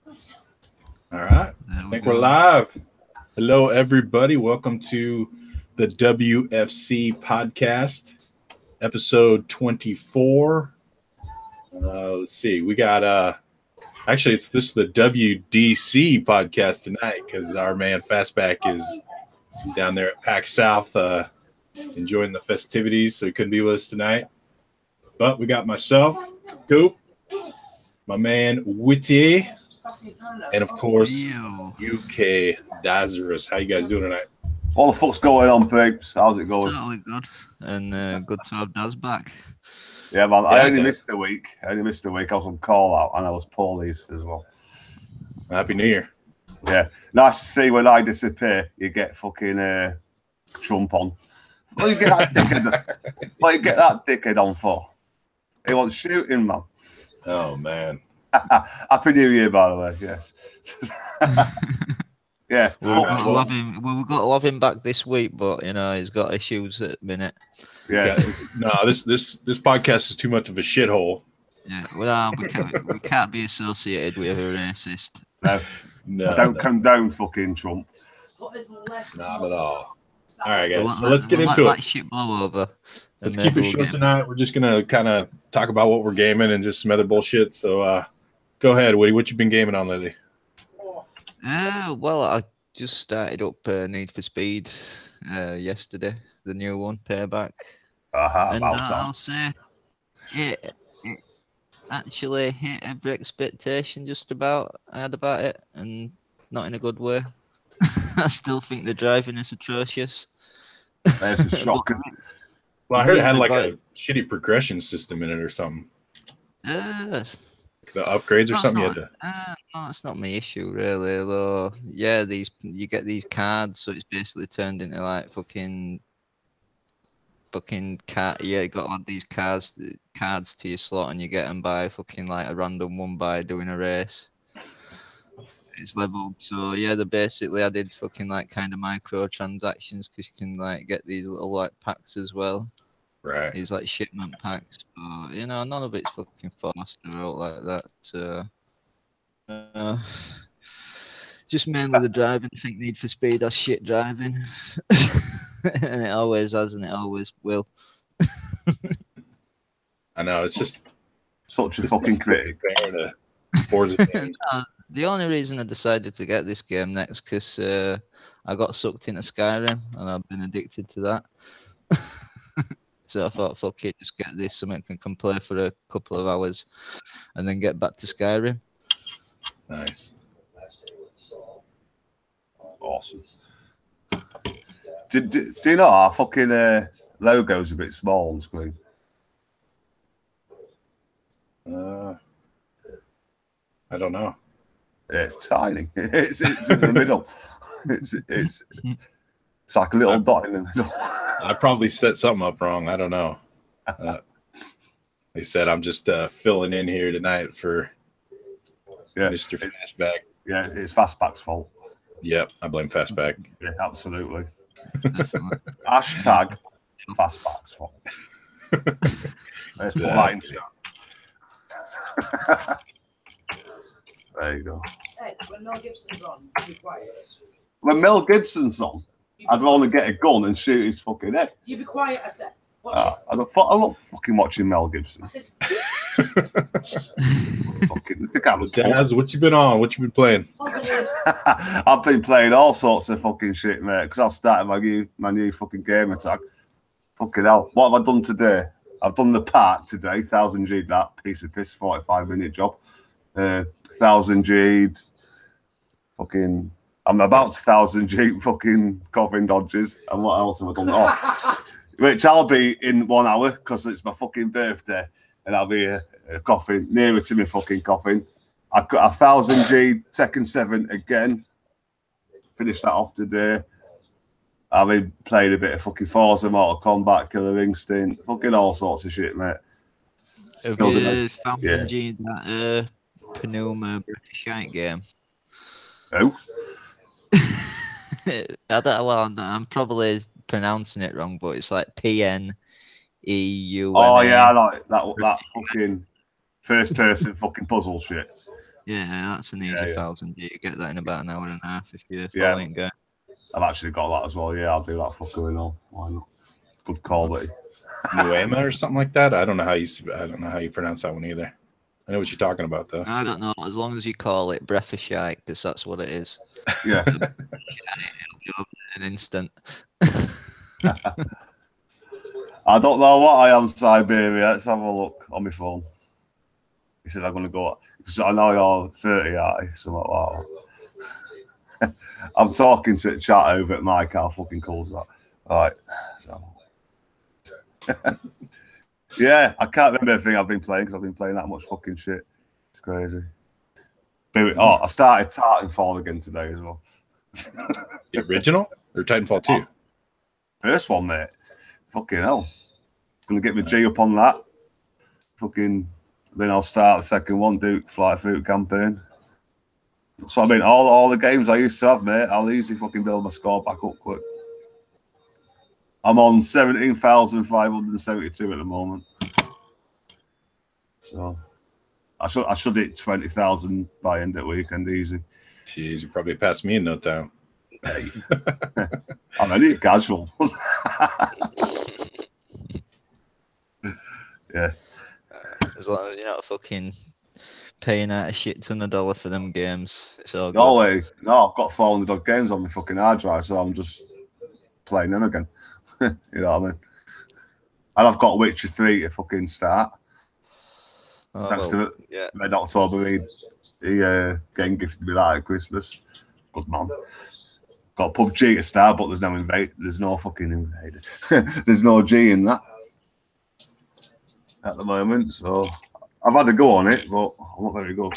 All right. I think we're live. Hello, everybody. Welcome to the W.D.F.C podcast, episode 24. Let's see. We got actually it's the W.D.C podcast tonight because our man Fastback is down there at PAX South enjoying the festivities, so he couldn't be with us tonight. But we got myself, Coop, my man Witty, and of course UK Dazarus. How you guys doing tonight? What the fuck's going on, peeps? How's it going? Totally good, and good to have Daz back. Yeah, man. I only missed a week. I was on call out, and I was poorly as well. Happy New Year. Yeah, nice to see when I disappear, you get fucking Trump on. What do you get that dickhead? What do you get that dickhead on for? He wants shooting, man. Oh man. Happy New Year, by the way. Yes. Yeah. We've got to love him back this week, but you know he's got issues at the minute. Yes. No, this podcast is too much of a shithole. Yeah. Well, we can't be associated with a racist. No. I don't condone fucking Trump. Not at all. All right, guys. So let's get into it. Let shit blow over. Let's keep it short tonight. We're just gonna kind of talk about what we're gaming and just some other bullshit. So, go ahead, Woody. What you been gaming on lately? Well, I just started up Need for Speed yesterday, the new one, Payback. And I'll say it actually hit every expectation just about I had about it, and not in a good way. I still think the driving is atrocious. That's a shocker. Well, I heard it had like a shitty progression system in it or something. The upgrades or something. No, that's not my issue really. Though, yeah, you get these cards, so it's basically turned into like fucking cat. Yeah, you got all these cards to your slot, and you get them by fucking like a random one by doing a race. It's leveled, so yeah, they basically added fucking like kind of micro transactions because you can like get these little like packs as well. Right. These like shipment packs, but you know, none of it's fucking forced or out like that. Just mainly the driving. I think Need for Speed has shit driving, and it always has, and it always will. I know, it's just such a fucking critic. The only reason I decided to get this game next because I got sucked into Skyrim and I've been addicted to that. So I thought, fuck it, just get this, something I can play for a couple of hours and then get back to Skyrim. Nice. Awesome. Do you know our fucking logo's a bit small on screen? I don't know. It's tiny. It's in the middle. It's like a little dot in the middle. I probably set something up wrong. I don't know. They said I'm just filling in here tonight for Mr. Fastback. Yeah, it's Fastback's fault. Yep, I blame Fastback. Yeah, absolutely. Hashtag Fastback's fault. Let's put that in chat. There you go. Hey, when Mel Gibson's on, be quiet. When Mel Gibson's on, I'd rather get a gun and shoot his fucking head. You be quiet, I said. I'm not fucking watching Mel Gibson. I said. Daz, what you been on? What you been playing? I've been playing all sorts of fucking shit, mate. Because I've started my new fucking game attack. Fucking hell! What have I done today? I've done the part today. 1000 G that piece of piss. 45-minute job. 1000 G. Fucking. I'm about 1000 G fucking coughing dodges. And what else have I done? Oh, which I'll be in 1 hour because it's my fucking birthday, and I'll be coughing nearer to me fucking coughing. I've got 1000 G Tekken 7 again. Finished that off today. I've been playing a bit of fucking Forza, Mortal Kombat, Killer Instinct, fucking all sorts of shit, mate. Have you found that Pneuma British shite game? Oh. I don't know. Well, I'm probably pronouncing it wrong, but it's like PNEUMA. Oh yeah, I like that fucking first-person fucking puzzle shit. Yeah, that's an easy 1,000. You get that in about an hour and a half if you're following game. I've actually got that as well. Yeah, I'll do that fucker and all. Why not? Good call, buddy. Nuema or something like that. I don't know how you pronounce that one either. I know what you're talking about though. I don't know. As long as you call it breath of shite, because that's what it is. Yeah. It'll be over in an instant. I don't know what I am, Siberia. Let's have a look on my phone. He said I'm going to go because I know you're 30, aren't you? Something like that. I'm talking to the chat over at Mike. How fucking cool is that? All right. So. Yeah, I can't remember everything I've been playing because I've been playing that much fucking shit. It's crazy. Oh, I started Titanfall again today as well. The original or Titanfall 2? First one, mate. Fucking hell. Gonna get my G up on that. Fucking. Then I'll start the second one, Duke Flight Fruit campaign. That's what I mean. All the games I used to have, mate, I'll easily fucking build my score back up quick. I'm on 17,572 at the moment. So I should hit 20,000 by end of the weekend easy. Jeez, you probably passed me in no time. Hey. I'm only casual. Yeah. As long as you're not fucking paying out a shit ton of $1 for them games, it's all good. No way. No, I've got 400 games on my fucking hard drive, so I'm just playing them again. You know what I mean? And I've got Witcher 3 to fucking start. Oh, Thanks to Red October, he game gifted me that at Christmas. Good man. Got PUBG to start, but there's no fucking invader. There's no G in that at the moment, so I've had a go on it, but I'm not very good.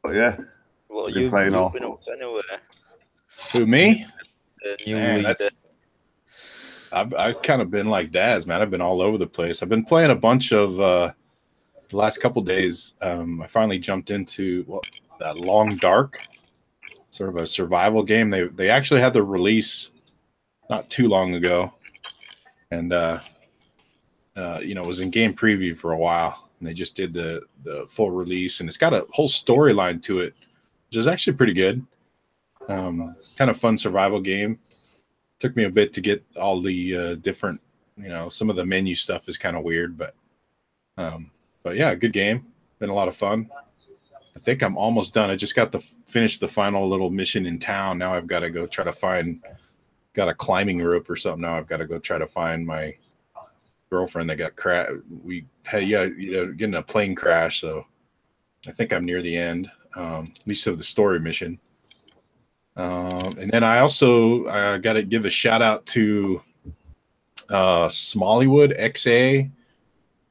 But yeah, well, you've been up anywhere. Who, me? New man, leader. I've kind of been like Daz, man. I've been all over the place. I've been playing a bunch of the last couple days. I finally jumped into that Long Dark, sort of a survival game. They actually had the release not too long ago, and it was in game preview for a while, and they just did the full release, and it's got a whole storyline to it, which is actually pretty good. Kind of fun survival game. Took me a bit to get all the different, some of the menu stuff is kind of weird, but yeah, good game. Been a lot of fun. I think I'm almost done. I just got to finish the final little mission in town. Now I've got to go try to got a climbing rope or something. Now I've got to go try to find my girlfriend that got getting a plane crash. So I think I'm near the end, at least of the story mission. And then I also got to give a shout out to Smollywood XA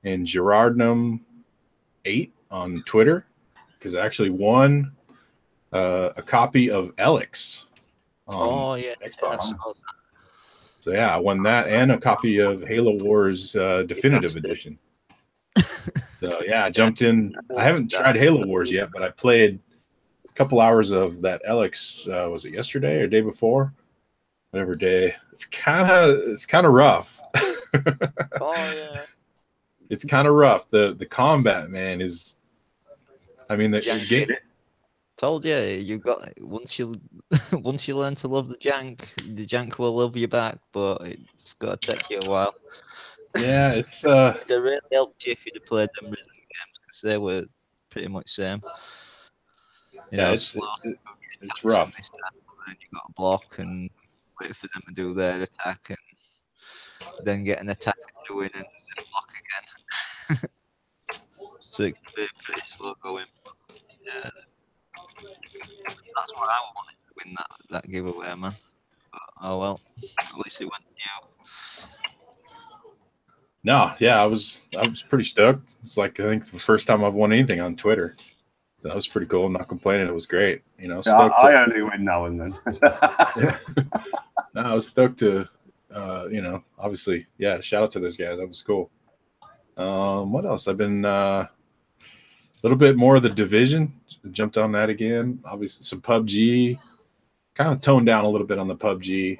and Gerardnum8 on Twitter, because I actually won a copy of Alex. Oh yeah, so yeah, I won that and a copy of Halo Wars Definitive Edition. So yeah, I jumped in. I haven't tried Halo Wars yet, but I played a couple hours of that Alex. Was it yesterday or day before? Whatever day. It's kind of rough. Oh yeah. It's kind of rough. The combat, man, is. I mean, the game. Told you, you got once you learn to love the jank will love you back, but it's got to take you a while. Yeah, it's It really helped you if you'd have played them recent games, because they were pretty much same. It's rough. And you got to block and wait for them to do their attack, and then get an attack and do it and then block again. So it can be pretty slow going. Yeah. That's what I wanted to win that giveaway, man. But, oh well, at least it went to you. No, yeah, I was pretty stoked. It's like, I think the first time I've won anything on Twitter, so that was pretty cool. I'm not complaining. It was great. I only win now and then. Yeah. No, I was stoked to, obviously, yeah. Shout out to those guys. That was cool. What else? I've been a little bit more of the Division. Jumped on that again. Obviously, some PUBG. Kind of toned down a little bit on the PUBG.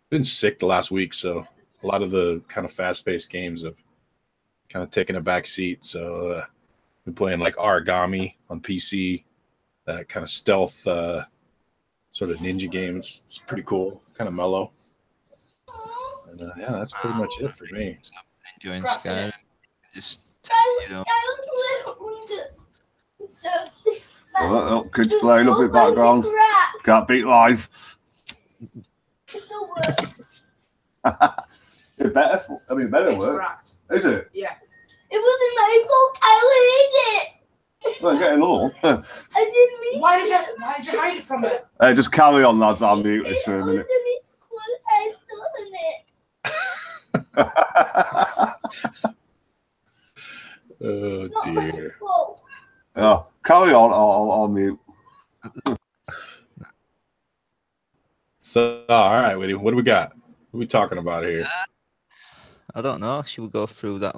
Been sick the last week, so a lot of the kind of fast-paced games have kind of taking a back seat. So been playing like Origami on PC, that kind of stealth sort of ninja game. It's pretty cool, kind of mellow. And yeah, that's pretty much it for me. Enjoying Skyrim. Just, you know. Oh, kids playing up in the background. Can't beat live. It's better. I mean, better work. Cracked. Is it? Yeah. It wasn't my fault. I will eat it. Well, getting all. I didn't mean Why did you hide it from her? Just carry on, lads. I'll mute this for a minute. I stolen it. Oh Not my dear. fault. Oh, carry on. I'll mute. So all right, Witty, what do we got? What are we talking about here? I don't know. Should we go through that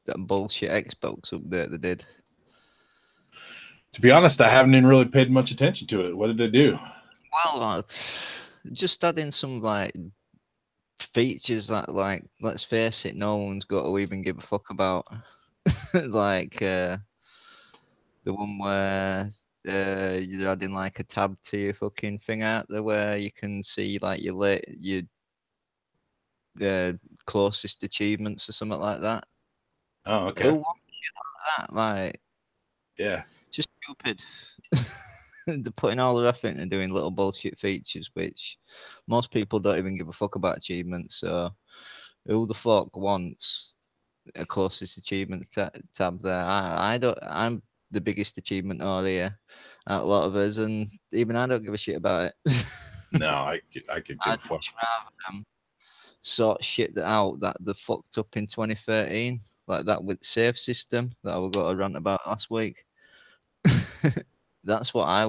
that bullshit Xbox update they did? To be honest, I haven't even really paid much attention to it. What did they do? Well, just adding some features that let's face it, no one's got to even give a fuck about. Like the one where you're adding like a tab to your fucking thing out there where you can see like your closest achievements or something like that. Oh, okay. Who wants shit like that? Like, Yeah. just stupid. They're putting all their effort into doing little bullshit features, which most people don't even give a fuck about achievements. So, who the fuck wants a closest achievement tab there? I don't. I'm the biggest achievement out here, a lot of us, and even I don't give a shit about it. No, I could give a I'd fuck. much rather them sort shit that out that they fucked up in 2013, like that with the save system that I got a rant about last week. That's what I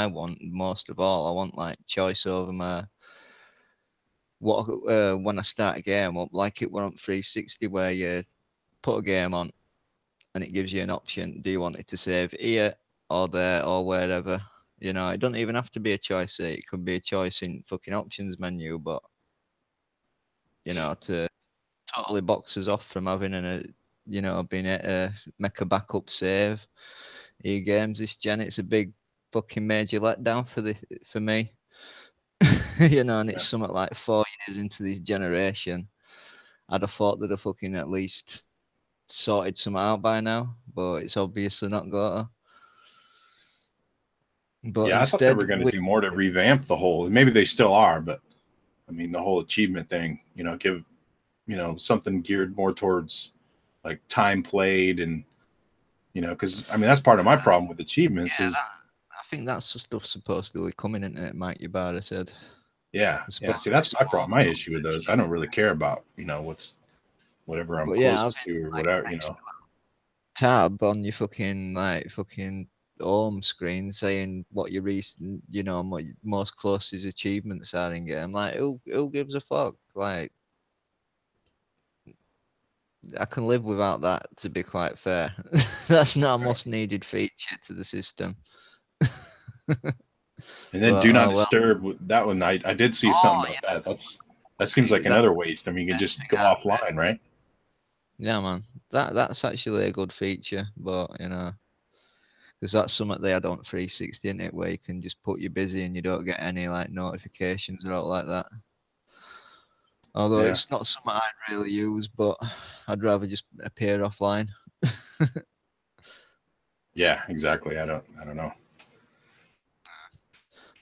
want most of all. I want like choice over my when I start a game up, like it were on 360 where you put a game on and it gives you an option. Do you want it to save here or there or wherever? You know, it doesn't even have to be a choice. It could be a choice in fucking options menu, but you know, to totally box us off from having being able to make a backup save your games this gen. It's a big fucking major letdown for me. You know, and it's something like 4 years into this generation. I'd have thought they'd have fucking at least sorted some out by now, but it's obviously not got to. But yeah, instead, I thought they were going to do more to revamp the whole. Maybe they still are, but I mean, the whole achievement thing. You know, give something geared more towards like time played, and because I mean that's part of my problem with achievements is. I think that's the stuff supposedly coming into it, Mike Ybarra said. Yeah. See, that's my problem. My issue with those, I don't really care about, whatever I'm closest to or whatever, Tab on your fucking home screen saying what your recent, what your most closest achievements are in game. Like, who gives a fuck? Like, I can live without that, to be quite fair. That's not a most needed feature to the system. And then do not disturb that one. I did see something about that. That seems like another waste. I mean, you can just go offline, right? Yeah, man. That's actually a good feature, but because that's something they had on 360, isn't it? Where you can just put you busy and you don't get any like notifications or out like that. Although it's not something I'd really use, but I'd rather just appear offline. Yeah, exactly. I don't know.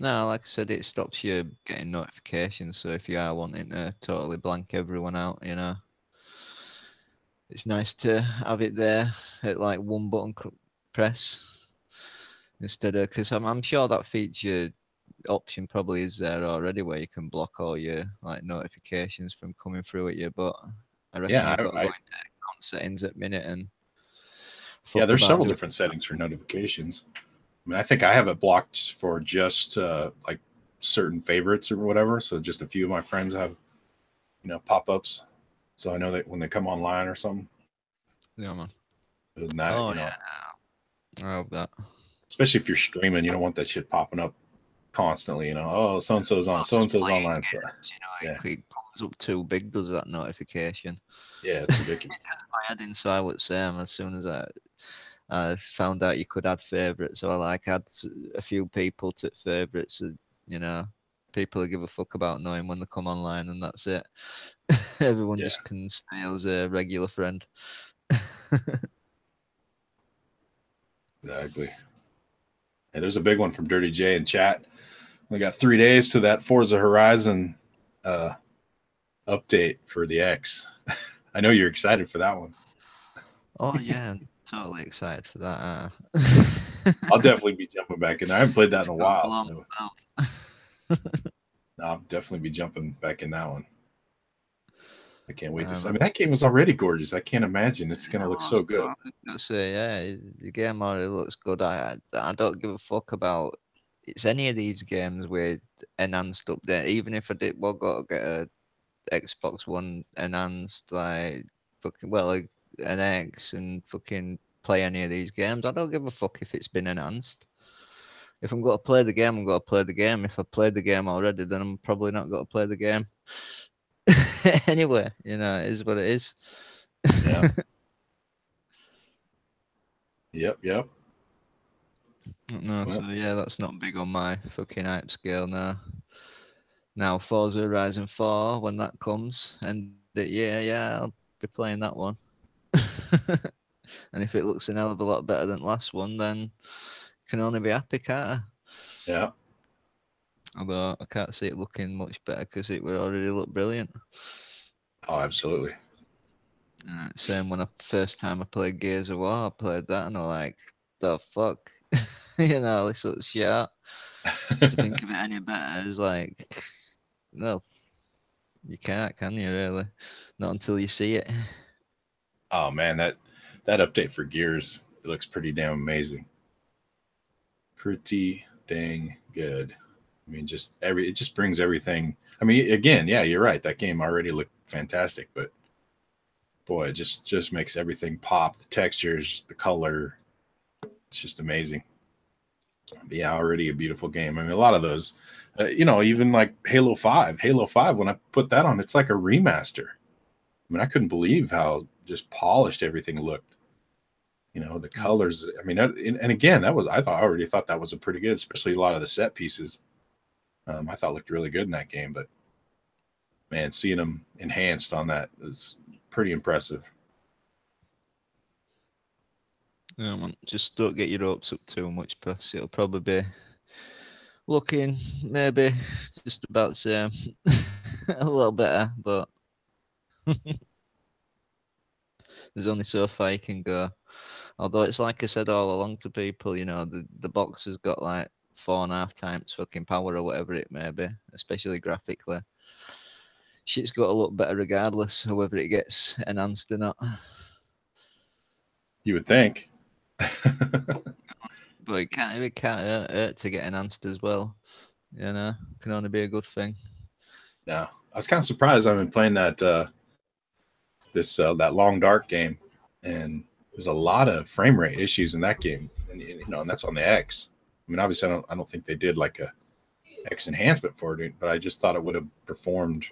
No, like I said, it stops you getting notifications. So if you are wanting to totally blank everyone out, it's nice to have it there at like one button press instead of, because I'm sure that feature option probably is there already where you can block all your like notifications from coming through at you. But I reckon you've got to go into account settings at minute and there's several different settings for notifications. I mean, I think I have it blocked for just like certain favorites or whatever. So just a few of my friends have, pop-ups. So I know that when they come online or something. Yeah, man. Other than that, I hope that. Especially if you're streaming, you don't want that shit popping up constantly, oh, so and so's on, so and so's online. So, it comes up too big, does that notification? Yeah, it's ridiculous. My head inside would say, as soon as I found out you could add favorites, or like add a few people to favorites, people who give a fuck about knowing when they come online, and that's it. Everyone just can stay as a regular friend. Exactly. And there's a big one from Dirty J in chat. We got 3 days to that Forza Horizon update for the X. I know you're excited for that one. Oh yeah, I'm totally excited for that. I'll definitely be jumping back in there. I haven't played that in a while. So. No, I'll definitely be jumping back in that one. I can't wait to see. I mean, that game was already gorgeous. I can't imagine it's going to look so good. Yeah, the game already looks good. I don't give a fuck about it's any of these games with enhanced update. Even if I did, got to get a Xbox One enhanced, like an X, and fucking play any of these games. I don't give a fuck if it's been enhanced. If I'm going to play the game, I'm going to play the game. If I played the game already, then I'm probably not going to play the game. Anyway, it is what it is. Yeah. Yep. No, so yeah, that's not big on my fucking hype scale now. Now, Forza Horizon 4, when that comes, and yeah, I'll be playing that one. And if it looks a hell of a lot better than the last one, then can only be happy, can't I? Yeah. Although I can't see it looking much better because it would already look brilliant. Oh, absolutely. Same when first time I played Gears of War, I played that and I'm like, the fuck? This looks shit. To think of it any better is like, well, you can't, can you really? Not until you see it. Oh man, that update for Gears, it looks pretty damn amazing. Pretty dang good. I mean, it just brings everything. I mean, again, yeah, you're right. That game already looked fantastic, but boy, it just makes everything pop. The textures, the color, it's just amazing. But yeah, already a beautiful game. I mean, a lot of those, even like Halo 5. Halo 5, when I put that on, it's like a remaster. I mean, I couldn't believe how just polished everything looked. The colors. I mean, and again, I already thought that was a pretty good, especially a lot of the set pieces. I thought looked really good in that game, but man, seeing them enhanced on that is pretty impressive. Yeah, man, just don't get your hopes up too much, press. It'll probably be looking maybe just about the same, a little better, but there's only so far you can go. Although it's like I said all along to people, the box has got like 4.5 times fucking power or whatever it may be, especially graphically. Shit's got to look better regardless of whether it gets enhanced or not. You would think. But it can't hurt to get enhanced as well. Can only be a good thing. No, I was kind of surprised. I've been playing that that Long Dark game, and there's a lot of frame rate issues in that game, and that's on the X. I mean, obviously, I don't think they did like a X enhancement for it, but I just thought it would have performed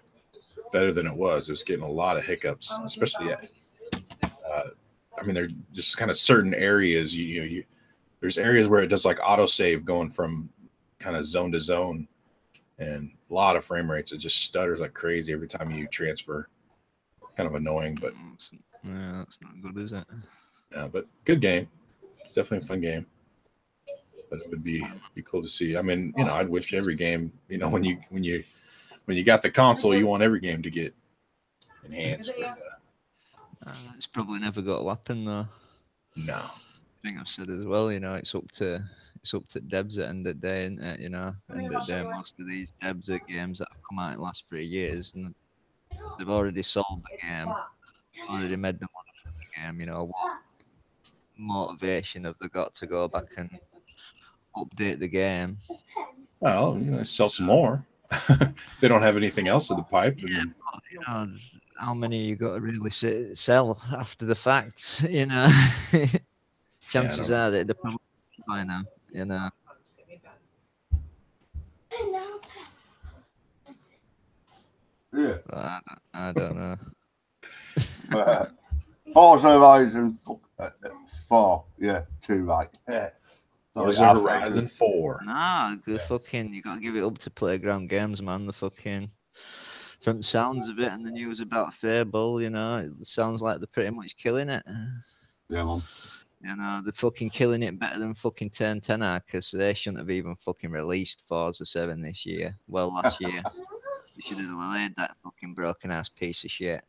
better than it was. It was getting a lot of hiccups, especially. I mean, there's just kind of certain areas. There's areas where it does like autosave going from kind of zone to zone, and a lot of frame rates. It just stutters like crazy every time you transfer. Kind of annoying, but yeah, that's not good, is it? Yeah, but good game. It's definitely a fun game. But it would be cool to see. I mean, I'd wish every game. When you got the console, you want every game to get enhanced. It's probably never got to happen though. No. I think I've said as well. It's up to devs at the end of the day, isn't it? End of the day, most of these devs are games that have come out in the last 3 years, and they've already sold the game, already made the money from the game. What motivation have they got to go back and update the game? Well, sell some more. If they don't have anything else in the pipe. Yeah, but, how many you got to really sell after the fact? Chances are that they're probably by now. Yeah. I don't know. Forza Horizon 4. Yeah, 2 right. Yeah. Forza Horizon 4. Nah, good fucking. You gotta give it up to Playground Games, man. The fucking. From sounds of it and the news about Fable, you know, it sounds like they're pretty much killing it. Yeah, man. You know, they're fucking killing it better than fucking Turn 10 are, because they shouldn't have even fucking released Forza 7 this year. Well, last year. They should have delayed that fucking broken ass piece of shit.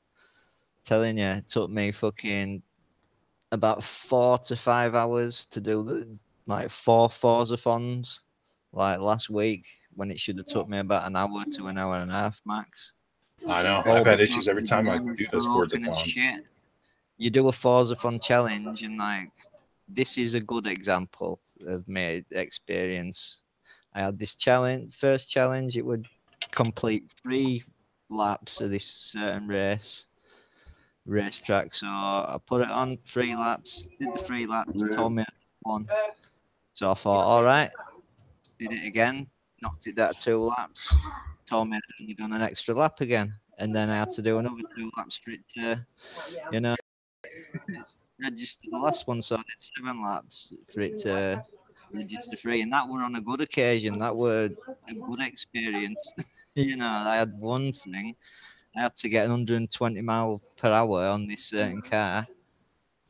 Telling you, it took me fucking about 4 to 5 hours to do like 4 Forza-thons like last week, when it should have took me about an hour to an hour and a half max. I know. I've had issues every time I do those Forza-thons. Shit. You do a Forza-thon challenge, and like, this is a good example of my experience. I had this challenge. First challenge, it would complete 3 laps of this certain racetrack. So I put it on 3 laps, did the 3 laps, told me one. So I thought, all right, did it again, knocked it down 2 laps, told me I'd only done an extra lap again, and then I had to do another 2 laps for it to, you know, register the last one. So I did 7 laps for it to register free, and that were on a good occasion. That were a good experience. You know, I had one thing. I had to get 120 miles per hour on this certain car,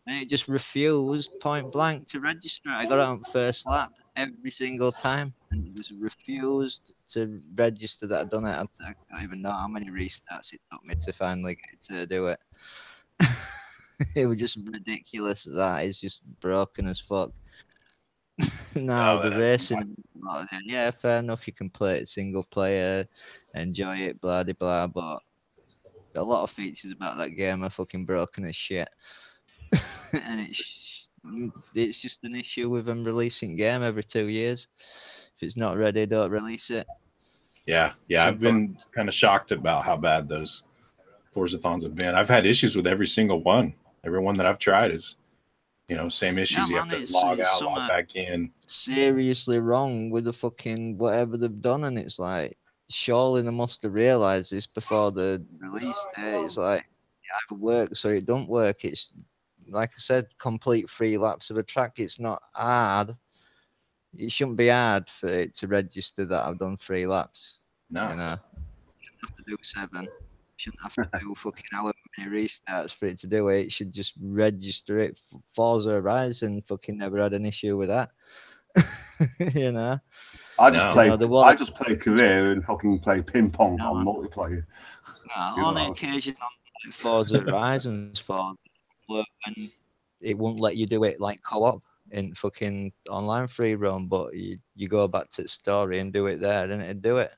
and it just refused point blank to register. I got it on first lap every single time, and it just refused to register that I'd done it. I don't even know how many restarts it took me to finally get to do it. It was just ridiculous. That is just broken as fuck. No, the racing, yeah, fair enough. You can play it single player, enjoy it, blah de blah. But a lot of features about that game are fucking broken as shit, and it's just an issue with them releasing game every 2 years. If it's not ready, don't release it. Yeah. I've been kind of shocked about how bad those Forza-thons have been. I've had issues with every single one. Every one that I've tried is, you know, same issues. You have to log out, log back in. Seriously wrong with the fucking whatever they've done, and it's like, surely they must have realised this before the release date. It's like, it either works or it don't work. It's like I said, complete 3 laps of a track. It's not hard. It shouldn't be hard for it to register that I've done 3 laps. No, you know, you shouldn't have to do 7. Shouldn't have to do fucking however many restarts for it to do it. It should just register it. Forza Horizon fucking never had an issue with that. You know, I just play career and fucking play ping pong on multiplayer. On occasion on Forza Horizon's fault when it won't let you do it like co-op in fucking online free roam, but you go back to the story and do it there, and it'd do it.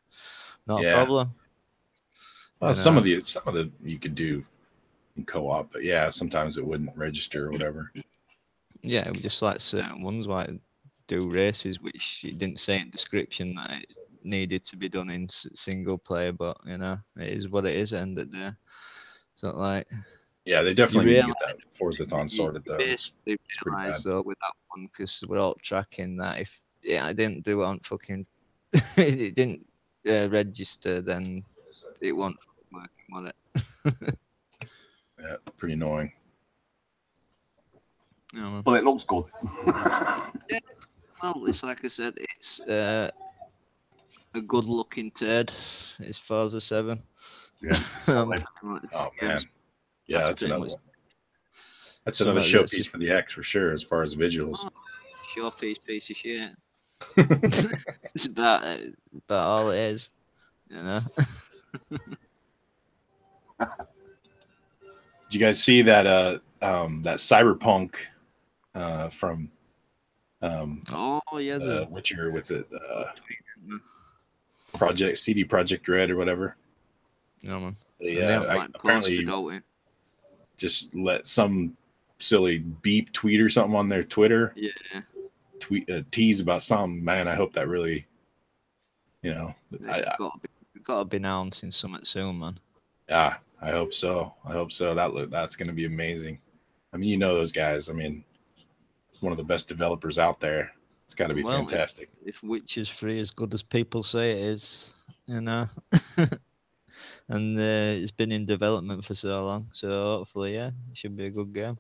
Not a problem. Well, some of the you could do in co-op, but yeah, sometimes it wouldn't register or whatever. Yeah, it was just like certain ones like do races, which it didn't say in the description that it needed to be done in single player, but you know, it is what it is. At the end of the day, it's not like. Yeah, they definitely need to get that Forza-thon sorted though. They realised though with that one, because we're all tracking that if I didn't do it on fucking it didn't register, then it won't work, will it? Yeah, pretty annoying. Yeah, but it looks good. Yeah, well, it's like I said, it's a good looking turd. It's Forza 7. Yes. Oh man. Yeah, that's another one. That's another showpiece for the X for sure, as far as visuals. Showpiece piece of shit. It's about all it is, you know. Did you guys see that that Cyberpunk from the Witcher, what's it? CD Projekt Red or whatever. Yeah, man. Yeah, apparently just let some silly beep tweet or something on their Twitter. Yeah. Tease about something. Man, I hope that really, you know, got to be announcing something soon, man. Yeah, I hope so. That's going to be amazing. I mean, you know those guys. I mean, it's one of the best developers out there. It's got to be fantastic. If Witcher's 3 as good as people say it is, you know, and it's been in development for so long, so hopefully, yeah, it should be a good game.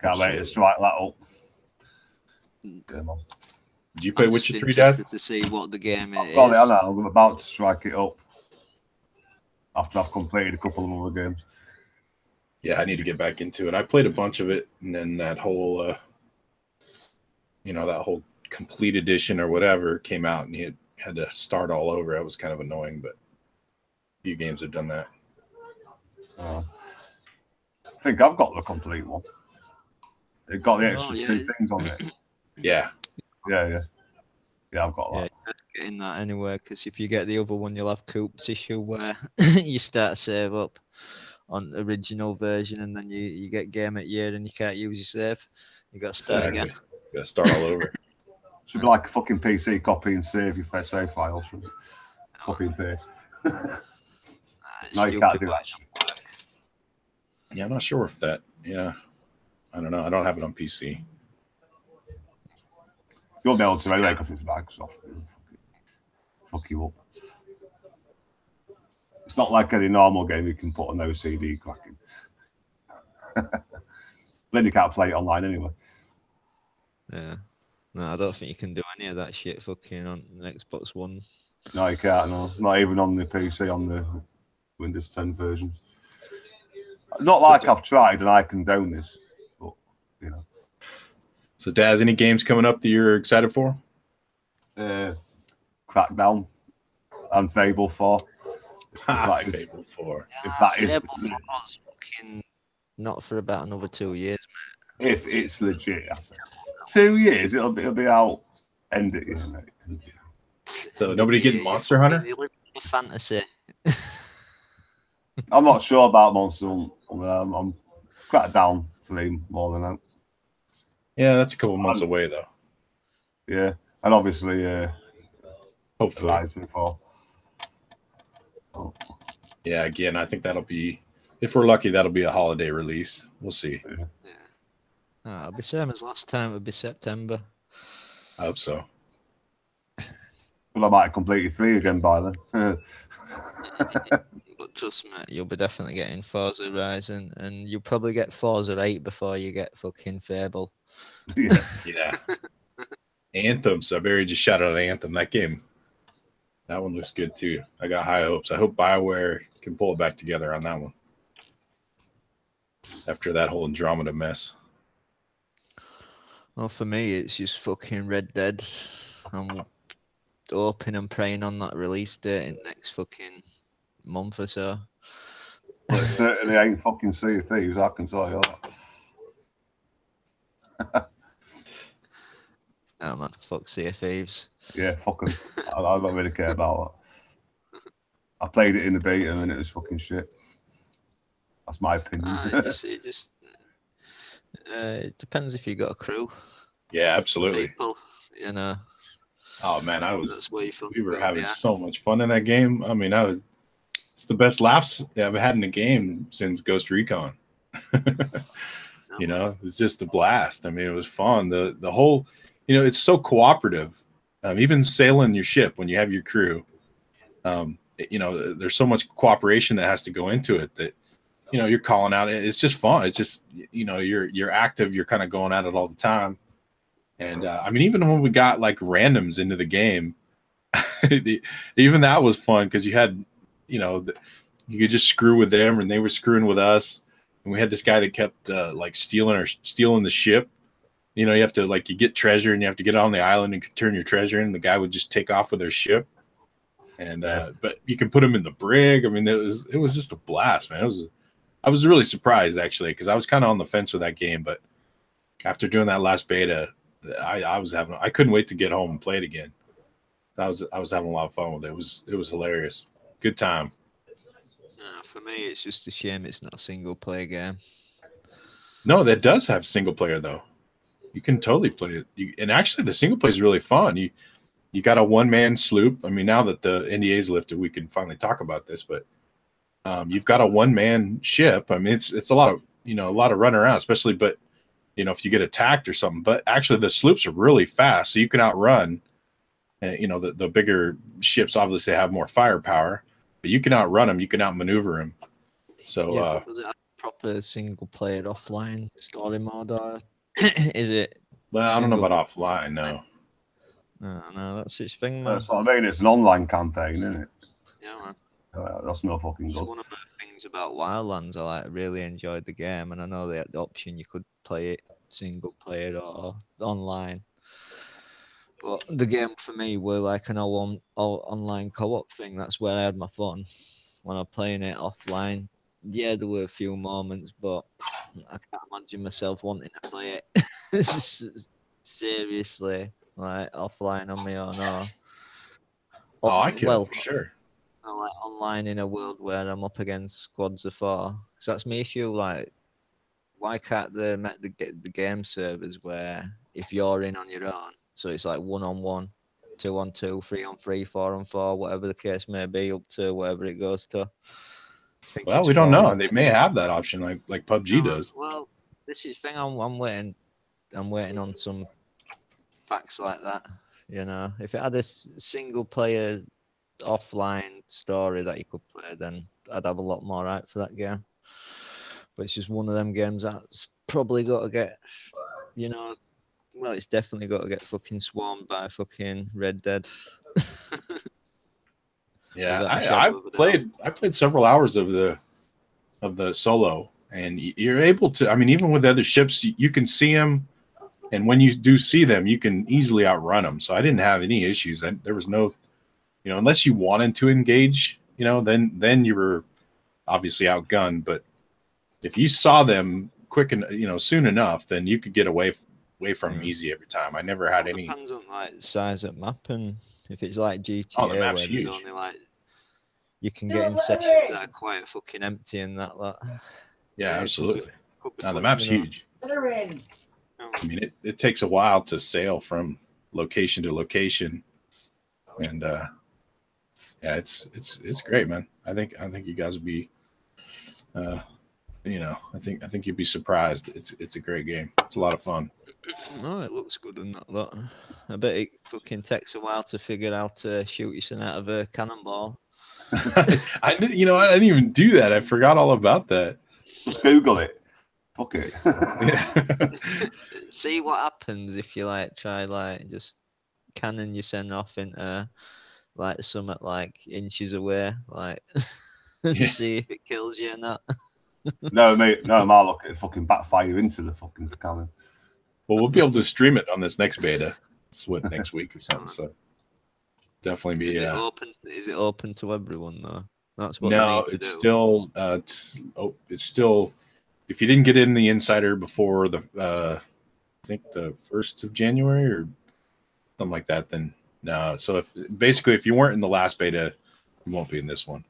Can't wait to strike that up. Come on. Did you play Witcher 3, Daz? To see what the game is. Well, I know. I'm about to strike it up after I've completed a couple of other games. Yeah, I need to get back into it. I played a bunch of it, and then that whole, that whole complete edition or whatever came out, and you had to start all over. It was kind of annoying, but a few games have done that. I think I've got the complete one. It got the extra two things on it. Yeah. Yeah, I've got that. Yeah, getting that anyway, because if you get the other one, you'll have Coop's issue where you start to save up on the original version, and then you get game at year and you can't use your save. You got to start again. You got to start all over. Should be like a fucking PC copy and save your save files from copy and paste. No, you can't do that. Yeah, I'm not sure if that. Yeah, I don't know. I don't have it on PC. You'll be able to anyway because it's Microsoft. Fuck you up. It's not like any normal game you can put an OCD cracking. Then you can't play it online anyway. Yeah. No, I don't think you can do any of that shit fucking on the Xbox One. No, you can't. No, not even on the PC, on the Windows 10 version. Not like I've tried and I condone this, but you know. So, Daz, any games coming up that you're excited for? Crackdown and Fable 4. Fable 4. If that is fucking not for about another 2 years, mate. If it's legit, I said 2 years, it'll be out. End it, yeah, mate. End it. So nobody getting Monster Hunter? Fantasy. I'm not sure about Monster Hunter. I'm Crackdown 3 more than that. Yeah, that's a couple months away, though. Yeah, and obviously, hopefully, Horizon 4. Oh. Yeah, again, I think that'll be, if we're lucky, that'll be a holiday release. We'll see. Yeah. It'll be same as last time. It'll be September. I hope so. Well, I might have completed 3 again by then. But trust me, you'll be definitely getting Forza Horizon, and you'll probably get Forza 8 before you get fucking Fable. Yeah. Anthem. So I buried just shout out Anthem. That game, that one looks good too. I got high hopes. I hope BioWare can pull it back together on that one after that whole Andromeda mess. Well, for me, it's just fucking Red Dead. I'm hoping and praying on that release date in next fucking month or so. Well, it certainly ain't fucking Sea of Thieves, I can tell you that. Oh man, fuck Sea of Thieves. Yeah, fuck them. I don't really care about that. I played it in the beta and it was fucking shit. That's my opinion. It depends if you got a crew. Yeah, absolutely. People, you know. Oh man, we were having so much fun in that game. I mean, it's the best laughs I've had in a game since Ghost Recon. You know, it's just a blast. I mean, it was fun. The whole, you know, it's so cooperative. Even sailing your ship when you have your crew, you know, there's so much cooperation that has to go into it that, you know, you're calling out. It's just fun. It's just, you know, you're active. You're kind of going at it all the time. And I mean, even when we got like randoms into the game, even that was fun because you had, you know, you could just screw with them and they were screwing with us. And we had this guy that kept like stealing the ship. You know, you have to like, you get treasure and you have to get on the island and turn your treasure in. The guy would just take off with their ship. And but you can put him in the brig. I mean, it was just a blast, man. I was really surprised actually because I was kind of on the fence with that game, but after doing that last beta, I couldn't wait to get home and play it again. I was having a lot of fun with it. It was hilarious. Good time. For me, it's just a shame it's not a single player game. No, that does have single player though. You can totally play it. And actually, the single player is really fun. You got a one-man sloop. I mean, now that the NDA's lifted, we can finally talk about this. But you've got a one-man ship. I mean, it's a lot of running around, especially. But you know, if you get attacked or something. But actually, the sloops are really fast, so you can outrun. You know, the bigger ships obviously have more firepower, but you can outrun them, you can outmaneuver them. So, but does it have proper single player offline story mode, or is it? Well, I don't know about offline. No. No, that's its thing, man. That's what I mean. It's an online campaign, isn't it? Yeah, man. That's no fucking good. One of the things about Wildlands, I really enjoyed the game, and I know they had the option you could play it single player or online. But the game for me were like an all online co-op thing. That's where I had my fun when I'm playing it offline. Yeah, there were a few moments, but I can't imagine myself wanting to play it seriously, like offline on my own. I can, for sure. Like online in a world where I'm up against squads of 4. So that's my issue. Like, why can't they make the game servers where if you're in on your own, so it's like 1-on-1, 2-on-2, 3-on-3, 4-on-4, whatever the case may be, up to whatever it goes to. Well, we don't know. They may have that option, like PUBG does. Well, this is the thing. I'm waiting on some facts like that. You know, if it had a single player offline story that you could play, then I'd have a lot more out for that game. But it's just one of them games that's probably got to get, you know, well, it's definitely got to get fucking swarmed by fucking Red Dead. Yeah, I played several hours of the solo, and you're able to. I mean, even with other ships, you can see them, and when you do see them, you can easily outrun them. So I didn't have any issues. There was no, you know, unless you wanted to engage, you know, then you were obviously outgunned. But if you saw them quick and, you know, soon enough, then you could get away from them easy every time. I never had any. Depends on like size of map, and if it's like GTA, the map's where huge. there's only like you can get in sessions that are quite fucking empty and that. Yeah, absolutely. The map's huge. I mean, it takes a while to sail from location to location, and yeah, it's great, man. I think you guys would be, you know, I think you'd be surprised. It's a great game. It's a lot of fun. No, it looks good and that. I bet it fucking takes a while to figure out to shoot yourself out of a cannonball. I didn't even do that. I forgot all about that. Just Google it. Fuck it. See what happens if you like try like just cannon yourself off into like something like inches away, like see if it kills you or not. No, mate. No, my luck, it fucking backfire into the fucking cannon. Well, we'll be able to stream it on this next beta. It's next week or something. So definitely be. Is it open to everyone though? That's what. No, it's still. It's still. If you didn't get in the insider before the, I think the 1st of January or something like that, then no. So if you weren't in the last beta, you won't be in this one.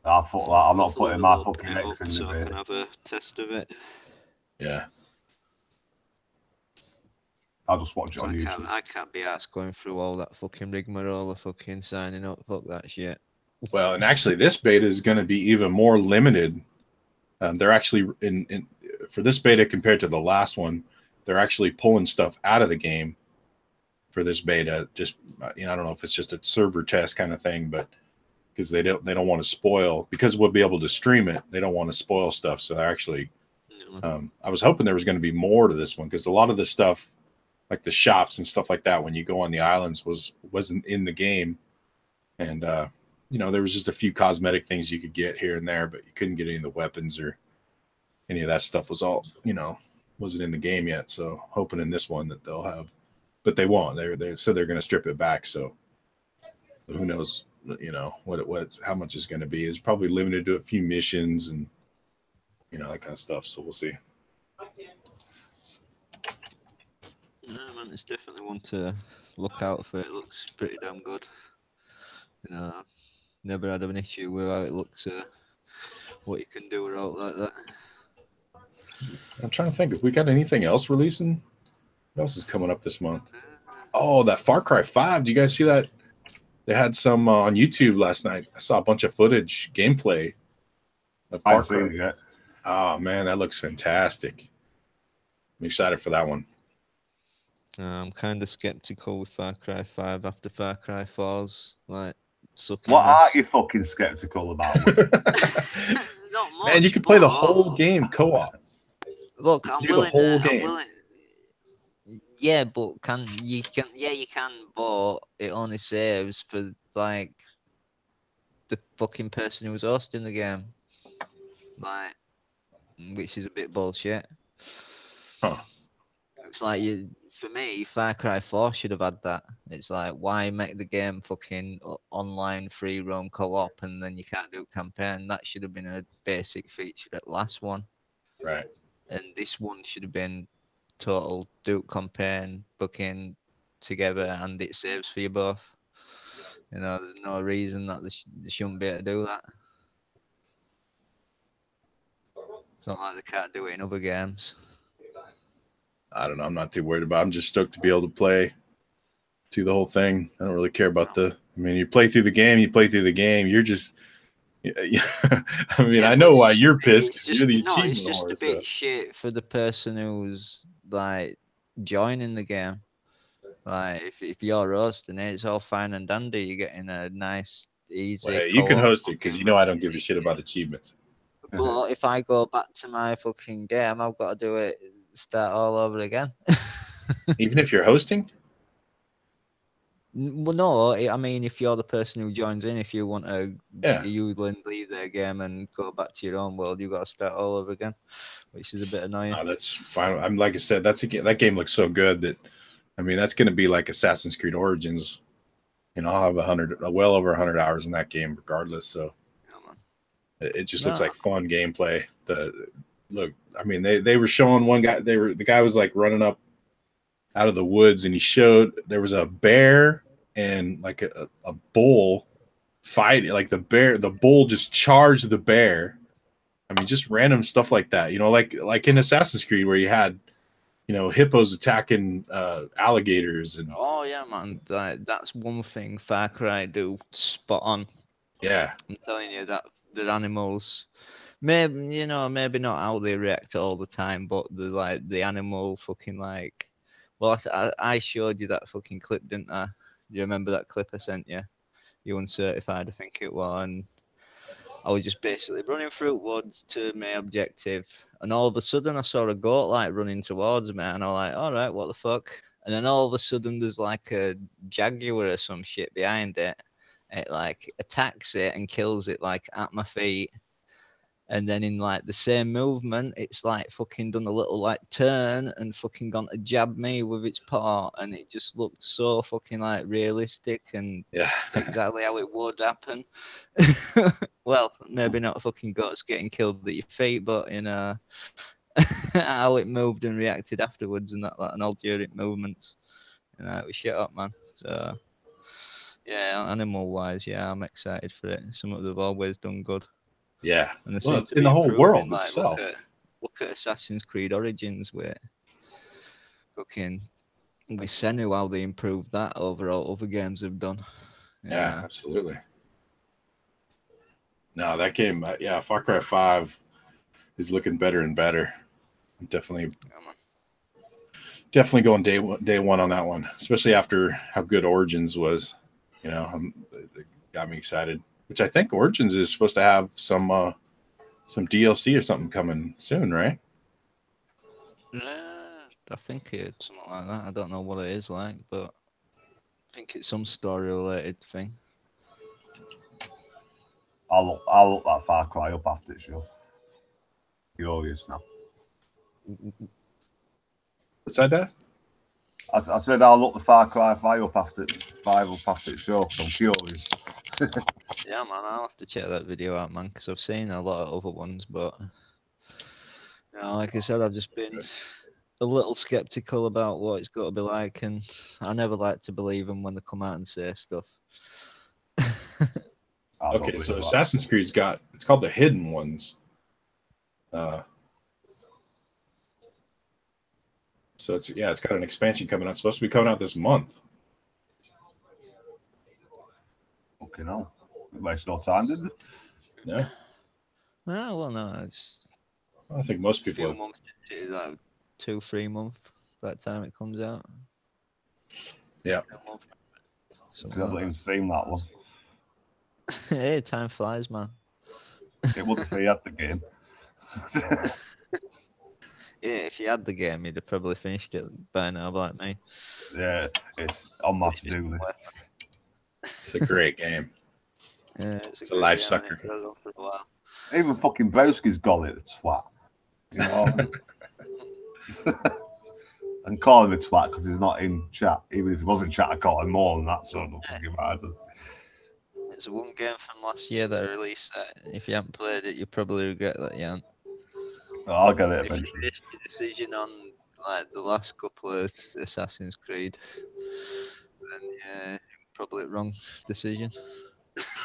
I'm not putting my fucking eggs in the beta. I can have a test of it. Yeah. I'll just watch it on YouTube. I can't be asked going through all that fucking rigmarole of fucking signing up. Fuck that shit. Well, and actually, this beta is going to be even more limited. They're actually in for this beta compared to the last one. They're actually pulling stuff out of the game for this beta. Just you know, I don't know if it's just a server test kind of thing, but because they don't want to spoil, because we'll be able to stream it. They don't want to spoil stuff, so they're actually. I was hoping there was going to be more to this one because a lot of this stuff, like the shops and stuff like that, when you go on the islands, wasn't in the game, and you know, there was just a few cosmetic things you could get here and there, but you couldn't get any of the weapons or any of that stuff. Was all, you know, wasn't in the game yet. So hoping in this one that they'll have, but they won't. They said they're going to strip it back. So who knows? You know how much it's going to be. It's probably limited to a few missions and you know, that kind of stuff. So we'll see. No, man, it's definitely one to look out for. It looks pretty damn good. You know, never had an issue with how it looks, what you can do with all like that. I'm trying to think if we got anything else releasing. What else is coming up this month? Oh, that Far Cry 5. Do you guys see that? They had some on YouTube last night. I saw a bunch of footage, gameplay. I've seen it yet. Oh man, that looks fantastic. I'm excited for that one. I'm kind of skeptical with Far Cry 5 after Far Cry 4's like sucking. What are you fucking skeptical about? Not much, Man, you can play the whole game co-op. Look, I'm willing. The whole game. I'm willing. Yeah, but you can. But it only saves for like the fucking person who's hosting the game, like, which is a bit bullshit. Huh. It's like for me, Far Cry 4 should have had that. It's like, why make the game fucking online free roam co-op and then you can't do campaign? That should have been a basic feature at last one. Right. And this one should have been total do campaign, booking together, and it saves for you both. You know, there's no reason that they shouldn't be able to do that. It's not like they can't do it in other games. I don't know. I'm not too worried about it. I'm just stoked to be able to play through the whole thing. I don't really care about you play through the game, You're just, I mean, I know why you're pissed because you're the achievement It's just a bit shit for the person who's like joining the game. Like, if you're hosting it, it's all fine and dandy. You're getting a nice, easy. Well, hey, you can host it because I don't give a shit about achievements. But if I go back to my fucking game, I've got to do it, start all over again. Even if you're hosting? Well, no, I mean, if you're the person who joins in, if you want to, you leave their game and go back to your own world, you've got to start all over again, which is a bit annoying. Oh, that's fine. I'm like I said, that game looks so good that, I mean, that's going to be like Assassin's Creed Origins. You know, I'll have well over 100 hours in that game regardless. So it just looks like fun gameplay. I mean, they were showing one guy, the guy was like running up out of the woods and he showed there was a bear and like a bull fight. Like the bull just charged the bear. I mean, just random stuff like that, you know, like in Assassin's Creed where you had, you know, hippos attacking alligators and yeah, man, that's one thing Far Cry do spot on. Yeah, I'm telling you that the animals, maybe not how they react all the time, but the animal fucking like. Well, I showed you that fucking clip, didn't I? You remember that clip I sent you? You Uncertified, I think it was. And I was just basically running through woods to my objective, and all of a sudden I saw a goat like running towards me, and I'm like, all right, what the fuck? And then all of a sudden there's like a jaguar or some shit behind it. It like attacks it and kills it like at my feet. And then in like the same movement, it's like fucking done a little like turn and fucking gone to jab me with its paw, and it just looked so fucking like realistic and exactly how it would happen. Well, maybe not fucking goats getting killed at your feet, but you know how it moved and reacted afterwards and that like an alternate movements. You know, it was shit up, man. So yeah, animal wise, yeah, I'm excited for it. Some of them have always done good. Yeah, and it's in the whole world itself. Look at Assassin's Creed Origins with fucking with Senu, how they improved that over all other games have done. Yeah, absolutely. No, that game, Far Cry 5 is looking better and better. I'm definitely going day one on that one, especially after how good Origins was. You know, it got me excited. Which I think Origins is supposed to have some DLC or something coming soon, right? I think it's something like that. I don't know what it is like, but I think it's some story-related thing. I'll look that Far Cry up after the show. Curious now. What's that, Daz? I said I'll look the Far Cry 5 up after the show, so I'm curious. Yeah, man, I'll have to check that video out, man, because I've seen a lot of other ones, but you know, like I said, I've just been a little skeptical about what it's got to be like, and I never like to believe them when they come out and say stuff. Okay, so Assassin's Creed's it's called the Hidden Ones. So it's got an expansion coming out. It's supposed to be coming out this month. Okay, no. Waste no time, did it? Yeah. Oh, well, no. I think most people. Months, like 2-3 months by the time it comes out. Yeah. I've not even seen that one. Hey, time flies, man. It wouldn't if he had the game. Yeah, if you had the game, you'd have probably finished it by now, like me. Yeah, it's on my to-do list. It's a great game. Yeah, it's a life sucker. It goes on for a while. Even fucking Browski's got it, the twat. You know? And call him a twat because he's not in chat. Even if he was in chat, I call him more than that, so don't fucking matter. It's one game from last year that I released that. If you haven't played it, you probably regret that you haven't. Oh, I'll get it If eventually. you based your decision on like the last couple of Assassin's Creed, then yeah, probably wrong decision.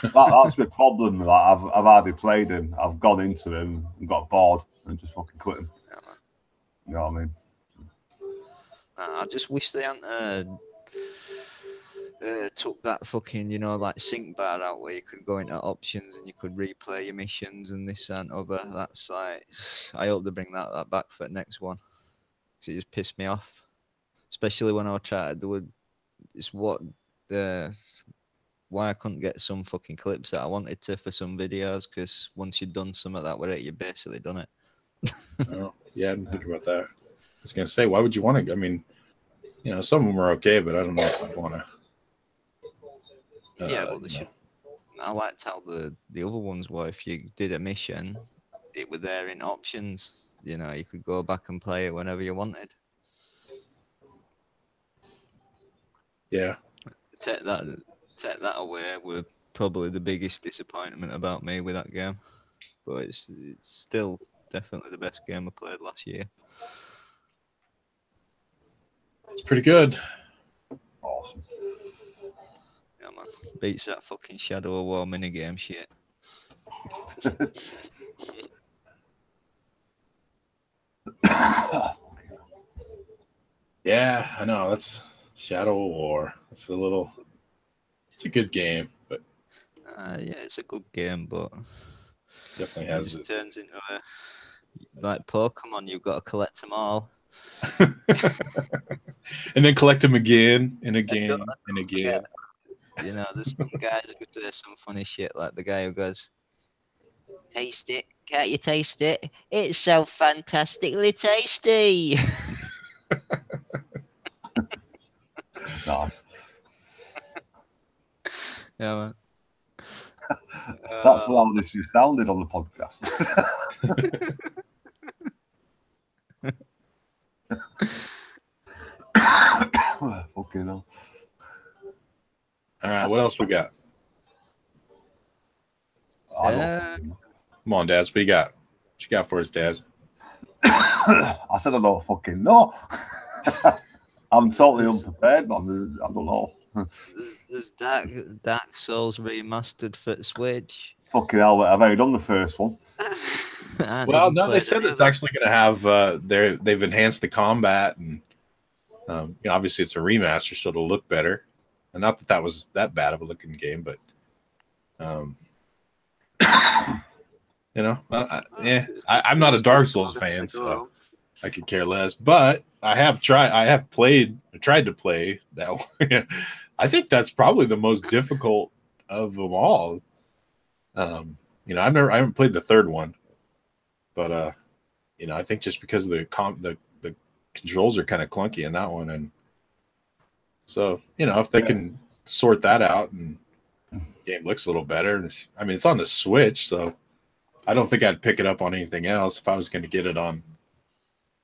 That's my problem. Like, I've hardly played him. I've gone into him and got bored and just fucking quit him. Yeah, man. You know what I mean? I just wish they hadn't took that fucking, you know, like sync bar out where you could go into options and you could replay your missions and this and other. That's like, I hope they bring that back for the next one. Because it just pissed me off. Especially when I was trying to do it. It's what why I couldn't get some fucking clips that I wanted to for some videos, because once you've done some of that with it, you've basically done it. Oh, yeah, I didn't think about that. I was gonna say, why would you want to? I mean, you know, some of them are okay, but I don't know if I'd want to. Yeah, well, they should. I liked how the other ones were. If you did a mission, it was there in options. You know, you could go back and play it whenever you wanted. Yeah. Take that away were probably the biggest disappointment about me with that game. But it's still definitely the best game I played last year. It's pretty good. Awesome. Yeah, man. Beats that fucking Shadow of War minigame shit. Yeah, I know. That's Shadow of War. It's a good game, but yeah, it's a good game, but definitely has it just turns into a like Pokemon. You've got to collect them all, and then collect them again and again and again. You know, there's some guys who do some funny shit, like the guy who goes, "Taste it, can't you taste it? It's so fantastically tasty." Nice. Yeah, man. That's how this you sounded on the podcast. Fucking hell. All right, what else we got? I don't fucking know. Come on, Daz. What you got? What you got for us, Daz? I said I don't fucking know. I'm totally unprepared, man. I don't know. There's Dark Souls Remastered for Switch. Fucking hell, I've already done the first one. Well, no, they said it's actually going to have they've enhanced the combat, and you know, obviously it's a remaster, so it'll look better. And not that was that bad of a looking game, but you know, I'm not a Dark Souls fan, so I could care less. But I tried to play that one. I think that's probably the most difficult of them all. You know, I haven't played the third one, but you know, I think just because of the controls are kind of clunky in that one, and so you know, if they can sort that out and the game looks a little better, I mean, it's on the Switch, so I don't think I'd pick it up on anything else if I was going to get it on.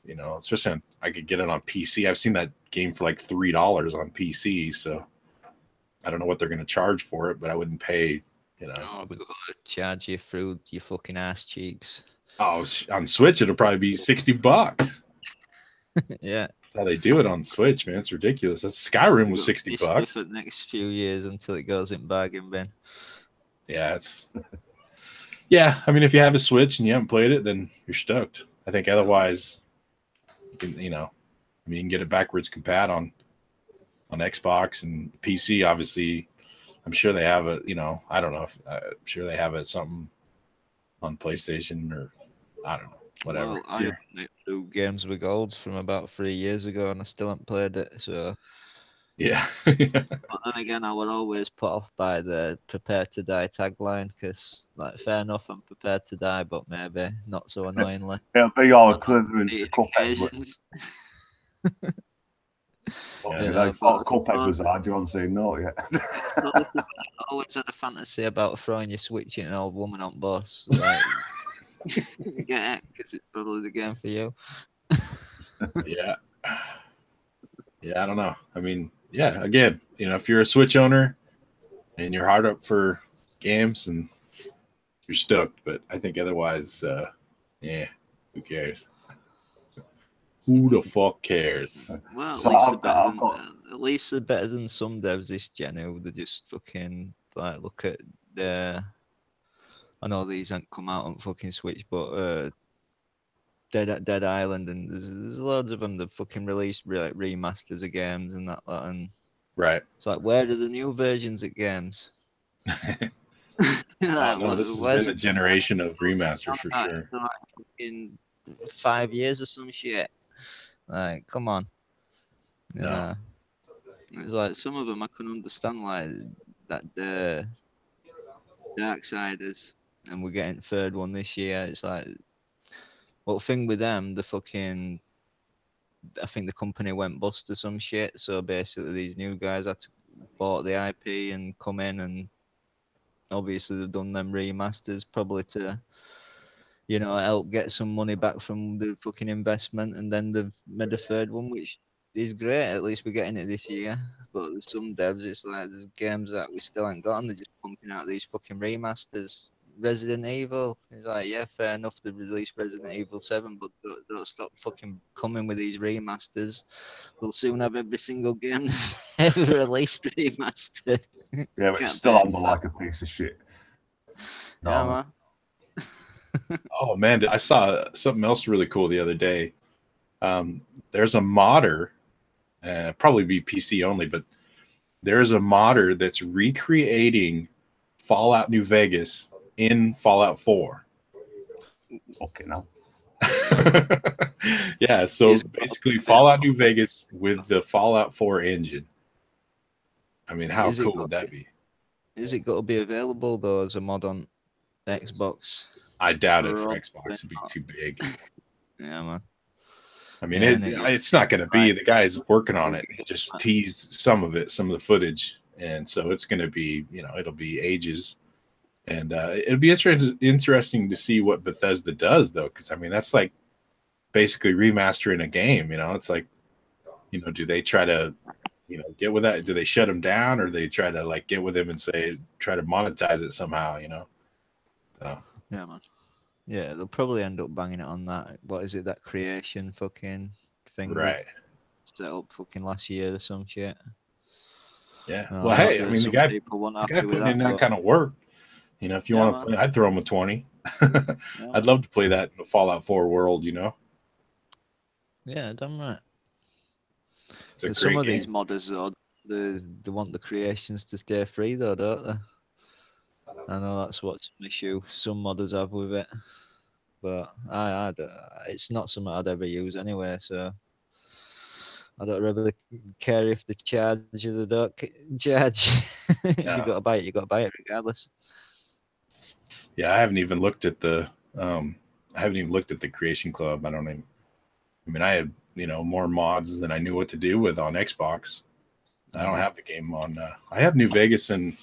You know, especially I could get it on PC. I've seen that game for like $3 on PC, so I don't know what they're going to charge for it, but I wouldn't pay. You know, oh, we're going to charge you through your fucking ass cheeks. Oh, on Switch it'll probably be $60. Yeah, that's how they do it on Switch, man. It's ridiculous. That's Skyrim was $60 for the next few years until it goes in bargain bin. Yeah, it's yeah. I mean, if you have a Switch and you haven't played it, then you're stoked. I think otherwise, you know, I mean, you can get it backwards compat on Xbox and PC. Obviously, I'm sure they have it. You know, I don't know if I'm sure they have it something on PlayStation, or I don't know. whatever. Well, I have two games with golds from about 3 years ago, and I still haven't played it. So yeah. But then again, I would always put off by the "prepare to die" tagline, because, like, fair enough, I'm prepared to die, but maybe not so annoyingly. It'll be all Clitheroe to Cuphead. I thought Cuphead was hard. You want to say no yet? I always had a fantasy about throwing your Switch in an old woman on boss. Like, get it, because it's probably the game for you. Yeah. Yeah, I don't know. I mean, yeah, again, you know, if you're a Switch owner and you're hard up for games, and you're stoked, but I think otherwise, yeah, who cares? Who the fuck cares? Well, So at least they're better than some devs this gen who they just fucking, like, look at the. I know these haven't come out on fucking Switch, but Dead Island, and there's loads of them that fucking released like remasters of games and that, and Right. it's like, where are the new versions of games? No, this has been a generation of remasters for sure. Like fucking 5 years or some shit. Like, come on. No. It's like some of them I couldn't understand, like that the Darksiders, and we're getting third one this year. It's like, well, thing with them, I think the company went bust or some shit. So basically, these new guys had to bought the IP and come in, and obviously they've done them remasters probably to, you know, help get some money back from the fucking investment, and then they've made a third one, which is great. At least we're getting it this year. But there's some devs, it's like there's games that we still ain't got, and they're just pumping out these fucking remasters. Resident Evil, it's like, yeah, fair enough, they released Resident Evil 7, but don't stop fucking coming with these remasters. We'll soon have every single game ever released remastered. Yeah, but it's still under like a piece of shit. Yeah, man. Oh man, I saw something else really cool the other day. There's a modder, probably be PC only, but there's a modder that's recreating Fallout New Vegas in Fallout 4. Okay, now. Yeah, so basically Fallout New Vegas with the Fallout 4 engine. I mean, how cool would that be? Is it going to be available though as a mod on Xbox? I doubt it for Xbox. It'd be too big. Yeah, man. I mean, it's not going to be. The guy's working on it. He just teased some of the footage, and so it's going to be, you know, it'll be ages, and it'll be interesting to see what Bethesda does, though, because I mean, that's like basically remastering a game. You know, it's like, you know, do they try to, you know, get with that? Do they shut him down, or they try to like get with him and try to monetize it somehow? You know. So. Yeah, man. Yeah, they'll probably end up banging it on that. What is it? That creation fucking thing. Right. Set up fucking last year or some shit. Yeah. Well, hey, I mean, the guy putting in that kind of work. You know, if you want to play, I'd throw him a 20. I'd love to play that in the Fallout 4 world, you know? Yeah, damn right. Some of these modders, though, they want the creations to stay free, though, don't they? I know that's what's an issue some modders have with it, but it's not something I'd ever use anyway, so I don't really care if they charge or they don't charge. If you got to buy it, you got to buy it regardless. Yeah, I haven't even looked at the Creation Club. I had, you know, more mods than I knew what to do with on Xbox. I don't have the game on. I have New Vegas and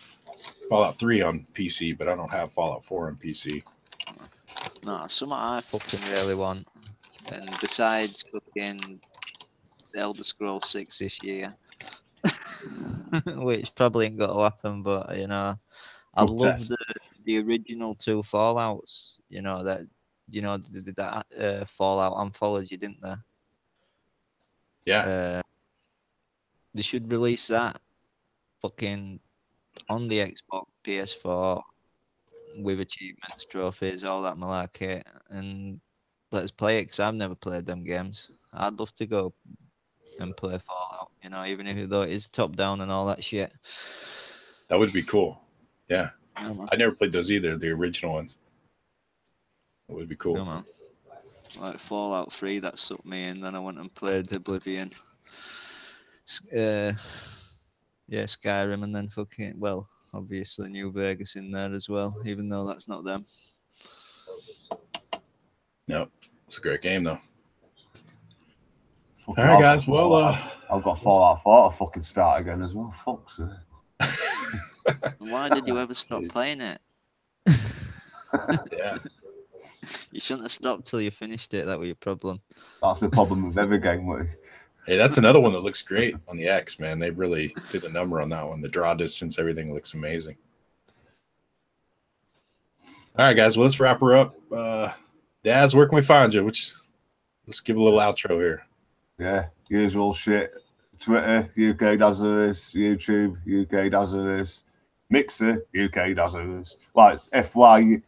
Fallout 3 on PC, but I don't have Fallout 4 on PC. No, something I fucking really want, and besides fucking Elder Scrolls 6 this year, which probably ain't got to happen, but you know, I love the original 2 Fallouts. You know that, you know, they did that Fallout anthology, didn't they? Yeah. They should release that fucking on the Xbox, PS4, with achievements, trophies, all that malarkey, and let's play it, because I've never played them games. I'd love to go and play Fallout, you know, even if it is top down and all that shit. That would be cool. Yeah. I never played those either, the original ones. That would be cool. like Fallout 3 that sucked me in. Then I went and played Oblivion. Yeah, Skyrim, and then fucking, well, obviously New Vegas in there as well, even though that's not them. No, it's a great game though. Fucking All right, guys. Well, I've got Fallout 4 to fucking start again as well. Fuck's sake. Why did you ever stop playing it? Yeah. You shouldn't have stopped till you finished it. That was your problem. That's the problem with every game, Woody. Hey, that's another one that looks great on the X, man. They really did a number on that one. The draw distance, everything looks amazing. All right, guys. Well, let's wrap her up. Daz, where can we find you? Let's give a little outro here. Yeah, usual shit. Twitter, UK Dazarus. YouTube, UK Dazarus. Mixer, UK Dazarus. Well, it's FYU.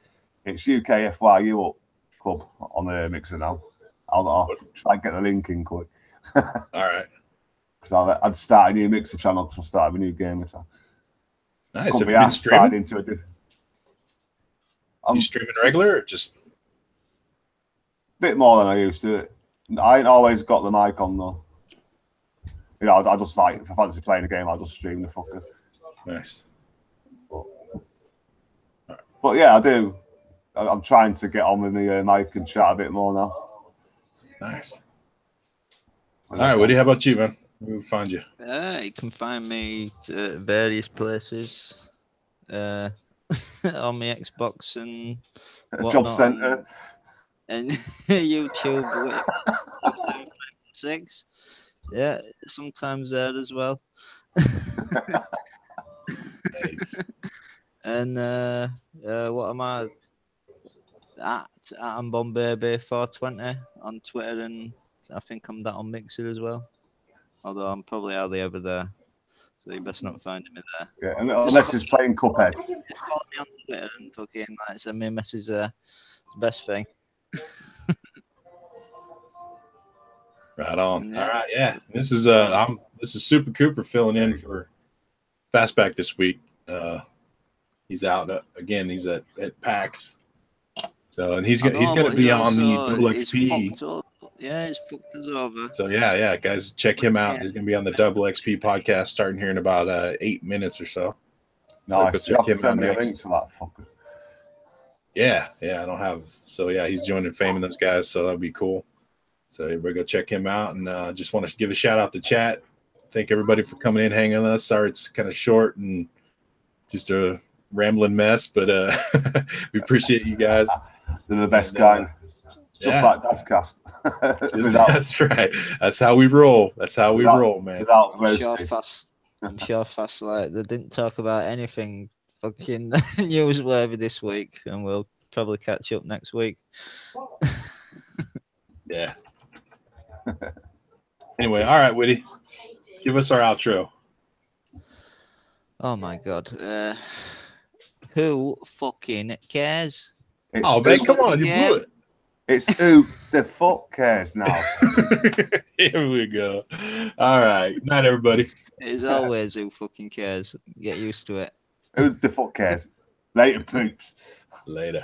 It's UK FYU up club on the Mixer now. I'll try and get the link in quick. All right. Because I'd start a new Mixer channel because I started a new game attack. Nice. Could be outside into a different. Are you streaming regular or just? Bit more than I used to. I ain't always got the mic on though. You know, I just like, if I fancy playing a game, I'll just stream the fucker. Nice. But yeah, I do. I'm trying to get on with my mic and chat a bit more now. Nice. All right, Woody, how about you, man? Where can we find you? You can find me at various places. On my Xbox and Job centre. And YouTube. 6. Yeah, sometimes there as well. Nice. And what am I at? I'm Bombaby420 on Twitter, and I think I'm that on Mixer as well. Although I'm probably hardly ever there, so you best not find me there. Yeah, unless he's playing Cuphead. Follow me on Twitter and fucking like send me a message there. It's the best thing. Right on. Yeah. All right, yeah. This is SuPRcooPR filling in for Fastback this week. He's out again. He's at PAX. So, and he's going to be on the WXP. Yeah, he's fucked us over. So yeah, guys, check him out. He's going to be on the WXP podcast starting here in about 8 minutes or so. Nice. You have to send me a link to that fucker. Yeah, I don't have. So yeah, he's joining Fame and those guys. So that'd be cool. So everybody go check him out, and just want to give a shout out to chat. Thank everybody for coming in, hanging on us. Sorry it's kind of short and just a rambling mess, but we appreciate you guys. They're the best kind. Just like DazCast. That's right. That's how we roll. That's how we roll, man. I'm sure fast like they didn't talk about anything fucking newsworthy this week, and we'll probably catch up next week. Yeah. Anyway, all right, Witty. Give us our outro. Oh my god. Who fucking cares? Man, come on, you blew it. It's who the fuck cares now. Here we go. All right. Night, everybody. It's always who fucking cares. Get used to it. Who the fuck cares? Later, poops. Later.